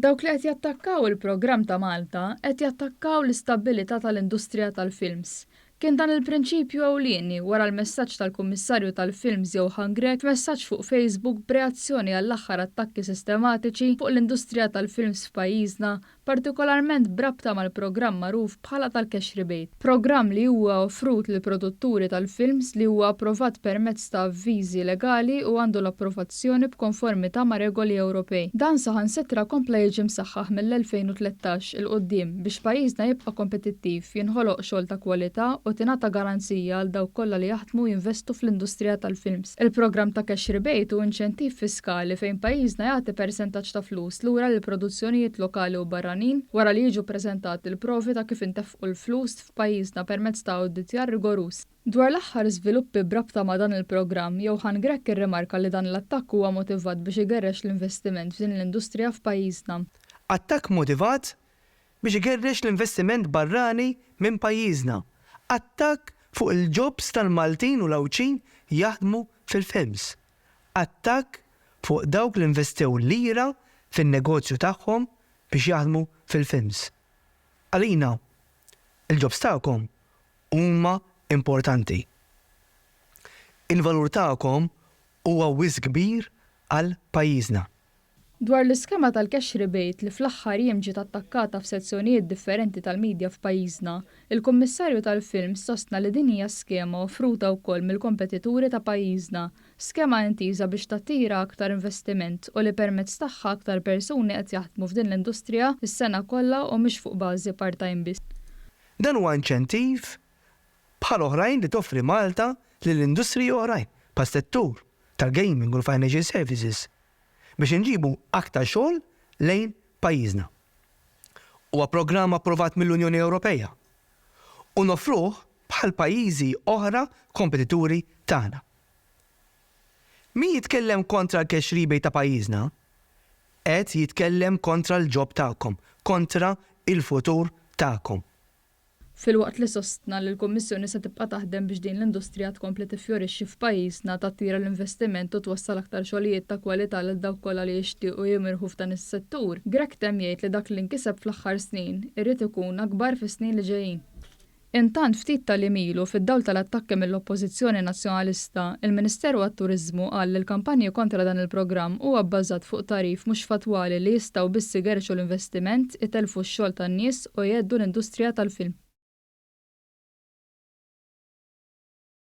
Dawk li qed jattakkaw il-programm ta' Malta qed jattakkaw l-istabbilità tal-industrija tal-films. Kien dan il-prinċipju ewlieni wara l-messaġġ tal-Kummissarju tal-Films Johan Grek f'messaġġ fuq Facebook b'reazzjoni għall-aħħar attakki sistematiċi fuq l-industrija tal-films f'pajjiżna, partikolarment brabta mal-programm magħruf bħala tal-Cash Rebate. Programm li huwa offrut lil produtturi tal-films li huwa approvat permezz ta' avviżi legali u għandu l-approvazzjoni b'konformità ma' regoli Ewropej. Dan saħansitra kompla jiġi msaħħaħ mill-2013 il-qudiem biex pajjiżna jibqa' kompetittiv, jinħoloq xogħol ta' kwalità u tingħata garanzija għal dawk kollha li jaħdmu jinvestu fl-industrija tal-films. Il-programm ta' Cash Rebate hu inċentiv fiskali fejn pajjiżna jagħti persentaġġ ta' flus lura lil produzzjonijiet lokali u barranin wara li jiġu ppreżentati l-provi ta' kif intefqu l-flus f'pajjiżna permezz ta' awditjar rigorus. Dwar l-aħħar żviluppi brabta ma' dan il-programm, Johan Grek irrimarka li dan l-attakk huwa motivat biex igerrex l-investiment f'din l-industrija f'pajjiżna. Attakk motivat biex igerrex l-investiment barrani minn pajjiżna. Attakk fuq il-jobs tal-Maltin u l-Awċin jaħdmu fil-films. Attakk fuq dawk li investew lira fin-negozju tagħhom biex jaħdmu fil-films. Għalina, il-jobs tagħkom huma importanti. Il-valur tagħkom huwa wisq kbir għal pajjiżna. Dwar l-iskema tal-Cash Rebate li fl-aħħar jiem ġiet attakkata f'sezzjonijiet differenti tal-medja f'pajjiżna, il-Kummissarju tal-Films sostna li din hija skema offruta wkoll mill-kompetituri ta' pajjiżna, skema intiża biex tattira aktar investiment u li permezz tagħha aktar persuni qed jaħdmu f'din l-industrija is-sena kollha u mhux fuq bażi part-time biss. Dan huwa inċentiv bħal oħrajn li toffri Malta lill-industriji oħrajn pas-settur tal-gaming u l-financial services biex inġibu aktar xogħol lejn pajjiżna. Huwa programm approvat mill-Unjoni Ewropea u nofruh bħal pajjiżi oħra kompetituri tagħna. Min jitkellem kontra l-Cash Rebate ta' pajjiżna qed jitkellem kontra l-ġob tagħkom, kontra il-futur tagħkom. Fil-waqt li sostna li l-Kummissjoni se tibqa' taħdem biex din l-industrija tkompli tiffjorixxi f'pajjiżna tattira l-investiment u twassal aktar xogħlijiet ta' kwalità lil dawk kollha li jixtiequ jimirħu f'dan is-settur. Grek temm jgħid li dak li nkiseb fl-aħħar snin irid ikun akbar fis-snin li ġejjin. Intant ftit tal-imilu fid-dawl tal-attakki mill-Oppożizzjoni Nazzjonalista, il-Ministeru għat-Turiżmu qal li l-kampanji kontra dan il-programm huwa bbażat fuq tarif mhux fatwali li jistgħu biss igerrxu l-investiment, itelfu x-xogħol tan-nies u jgħeddu l-industrija tal-film.